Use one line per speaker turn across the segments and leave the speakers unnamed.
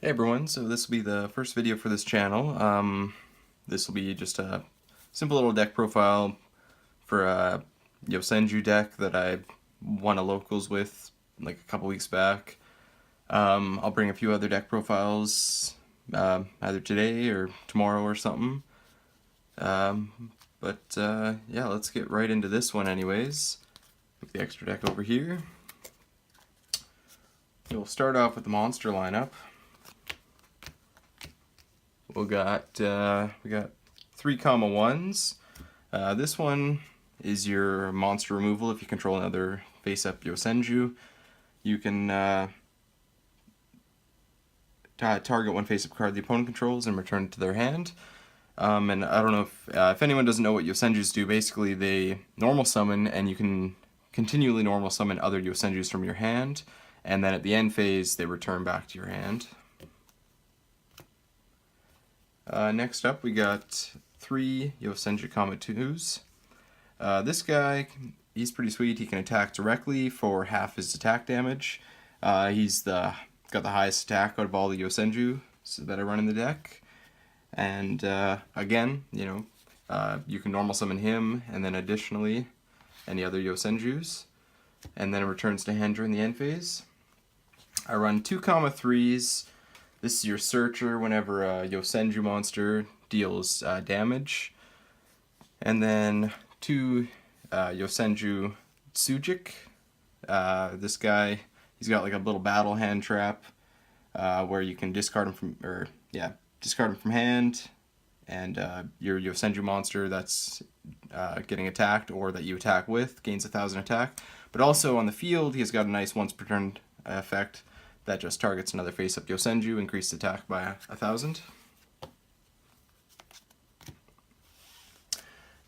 Hey everyone, so this will be the first video for this channel. This will be just a simple little deck profile for a Yosenju deck that I won a locals with like a couple weeks back. I'll bring a few other deck profiles either today or tomorrow or something. Yeah, let's get right into this one anyways. Put the extra deck over here. We'll start off with the monster lineup. We got 3,1s. This one is your monster removal. If you control another face-up Yosenju, you can target one face-up card the opponent controls and return it to their hand. And I don't know if anyone doesn't know what Yosenjus do. Basically, they normal summon, and you can continually normal summon other Yosenjus from your hand, and then at the end phase, they return back to your hand. Next up, we got 3 Yosenju Comet 2s. This guy, he's pretty sweet. He can attack directly for half his attack damage. He's got the highest attack out of all the Yosenju that I run in the deck. And again, you can normal summon him, and then additionally any other Yosenjus. And then it returns to hand during the end phase. I run 2 3s. This is your searcher whenever a Yosenju monster deals damage. And then 2 Yosenju Tsujik. This guy, he's got like a little battle hand trap where you can discard him from hand, and your Yosenju monster that's getting attacked or that you attack with gains 1,000 attack. But also on the field, he's got a nice once per turn effect that just targets another face-up Yosenju, increased attack by 1,000.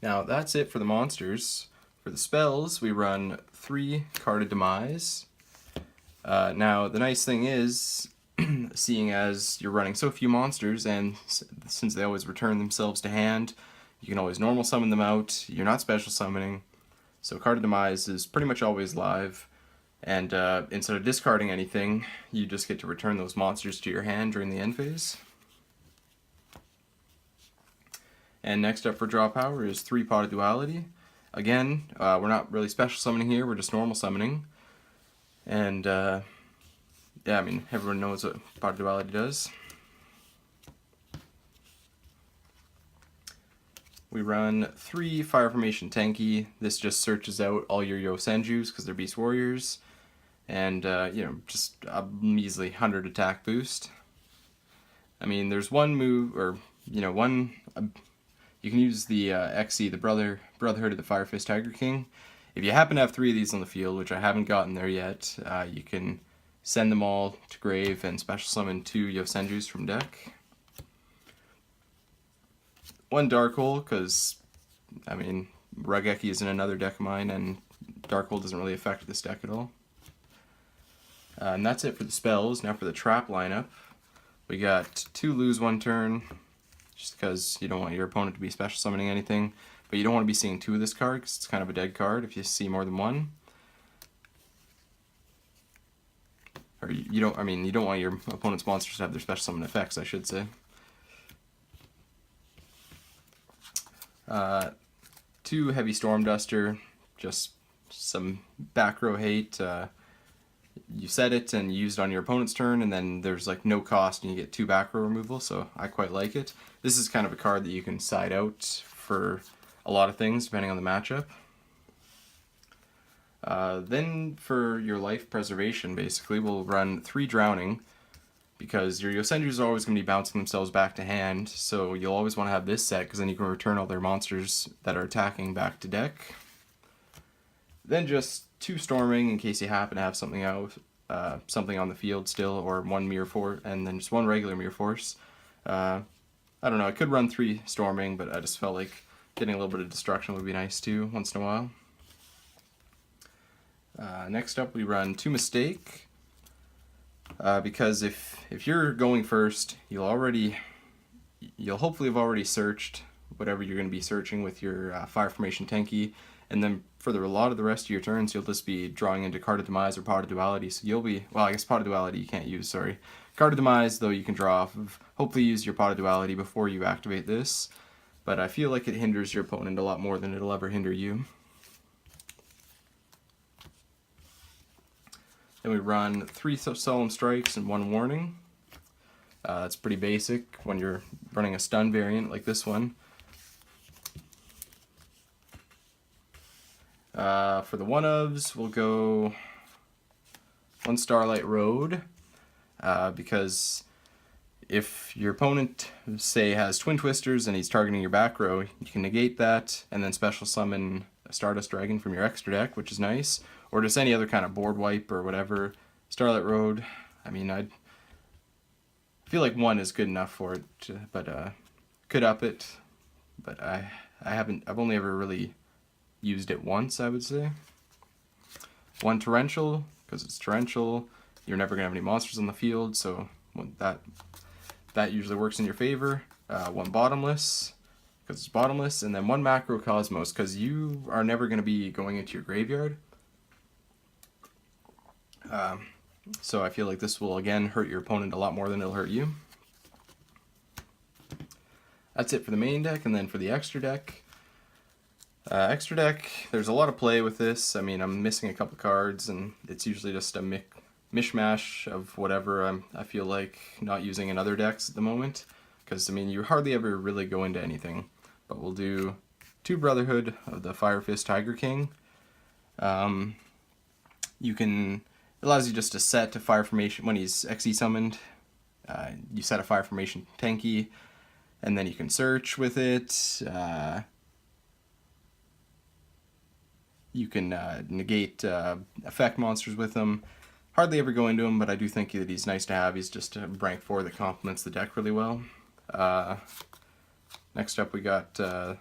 Now that's it for the monsters. For the spells, we run 3 carded Demise. Now the nice thing is, seeing as you're running so few monsters, and since they always return themselves to hand, you can always normal summon them out. You're not special summoning, so carded Demise is pretty much always live. And instead of discarding anything, you just get to return those monsters to your hand during the end phase. And next up for draw power is 3 Pot of Duality. Again, we're not really special summoning here, we're just normal summoning. And yeah, I mean, everyone knows what Pot of Duality does. We run 3 Fire Formation Tenki. This just searches out all your Yosenjus because they're Beast Warriors. And, just a measly 100 attack boost. I mean, there's one move, or, you can use the XE, the Brotherhood of the Fire Fist Tiger King. If you happen to have 3 of these on the field, which I haven't gotten there yet, you can send them all to grave and special summon 2 Yosenjus from deck. 1 Dark Hole, because, I mean, Rugeki is in another deck of mine, and Dark Hole doesn't really affect this deck at all. And that's it for the spells. Now for the trap lineup, we got 2 lose 1 turn, just because you don't want your opponent to be special summoning anything, but you don't want to be seeing 2 of this card because it's kind of a dead card if you see more than 1. Or you don't want your opponent's monsters to have their special summon effects, I should say. 2 Heavy Storm Duster, just some back row hate. You set it and you use it on your opponent's turn, and then there's like no cost and you get 2 back row removal, so I quite like it. This is kind of a card that you can side out for a lot of things depending on the matchup. Then for your life preservation, basically, we'll run 3 Drowning, because your Yosenjus are always going to be bouncing themselves back to hand, so you'll always want to have this set, because then you can return all their monsters that are attacking back to deck. Then just 2 Storming in case you happen to have something on the field still, or 1 Mirror Force, and then just 1 regular Mirror Force. I don't know, I could run 3 Storming, but I just felt like getting a little bit of destruction would be nice too, once in a while. Next up we run 2 Mistake, because if you're going first, you'll hopefully have already searched whatever you're going to be searching with your Fire Formation Tenki, and then for a lot of the rest of your turns, you'll just be drawing into Card of Demise or Pot of Duality, so you'll be, well, I guess Pot of Duality you can't use, sorry. Card of Demise, though, you can draw off of. Hopefully use your Pot of Duality before you activate this, but I feel like it hinders your opponent a lot more than it'll ever hinder you. Then we run 3 Solemn Strikes and 1 Warning. That's pretty basic when you're running a stun variant like this one. For the one-ofs, we'll go 1 Starlight Road, because if your opponent, say, has Twin Twisters and he's targeting your back row, you can negate that and then special summon a Stardust Dragon from your extra deck, which is nice, or just any other kind of board wipe or whatever. Starlight Road, I mean, I feel like 1 is good enough for it, but could up it, but I've only ever really used it once, I would say. 1 Torrential, because it's torrential, you're never going to have any monsters on the field, so that usually works in your favor. 1 Bottomless, because it's bottomless, and then 1 Macrocosmos, because you are never going to be going into your graveyard. So I feel like this will again hurt your opponent a lot more than it'll hurt you. That's it for the main deck, and then for the extra deck. Extra deck, there's a lot of play with this. I mean, I'm missing a couple cards, and it's usually just a mishmash of whatever I feel like not using in other decks at the moment. Because, I mean, you hardly ever really go into anything. But we'll do 2 Brotherhood of the Fire Fist Tiger King. It allows you just to set a Fire Formation when he's XE summoned. You set a Fire Formation Tanky, and then you can search with it. You can negate effect monsters with him. Hardly ever go into him, but I do think that he's nice to have. He's just a rank 4 that complements the deck really well. Next up we got the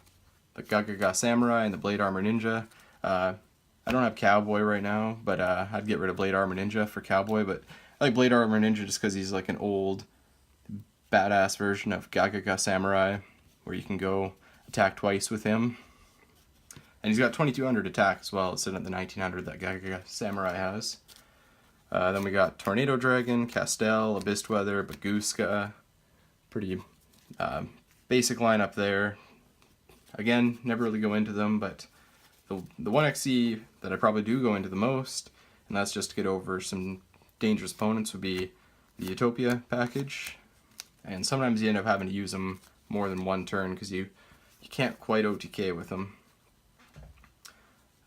Gagaga Samurai and the Blade Armor Ninja. I don't have Cowboy right now, but I'd get rid of Blade Armor Ninja for Cowboy, but I like Blade Armor Ninja just because he's like an old, badass version of Gagaga Samurai, where you can go attack twice with him. And he's got 2200 attack as well, instead of the 1900 that Gagaga Samurai has. Then we got Tornado Dragon, Castel, Abyss Weather, Baguska. Pretty basic lineup there. Again, never really go into them, but the 1xe that I probably do go into the most, and that's just to get over some dangerous opponents, would be the Utopia package. And sometimes you end up having to use them more than 1 turn because you can't quite OTK with them.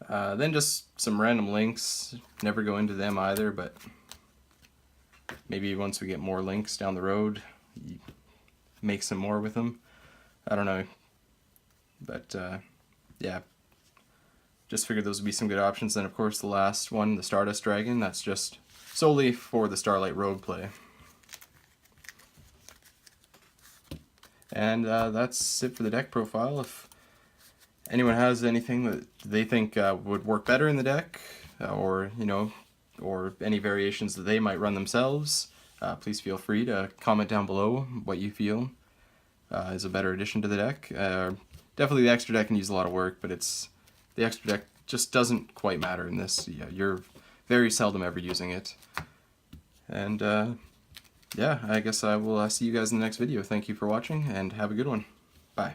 Then just some random links. Never go into them either, but maybe once we get more links down the road, you make some more with them. I don't know. But yeah, just figured those would be some good options. Then of course the last one, the Stardust Dragon, that's just solely for the Starlight Road play. And that's it for the deck profile. If anyone has anything that they think would work better in the deck, or any variations that they might run themselves, please feel free to comment down below what you feel is a better addition to the deck. Definitely the extra deck can use a lot of work, but the extra deck just doesn't quite matter in this. You're very seldom ever using it. And yeah, I guess I will see you guys in the next video. Thank you for watching, and have a good one. Bye.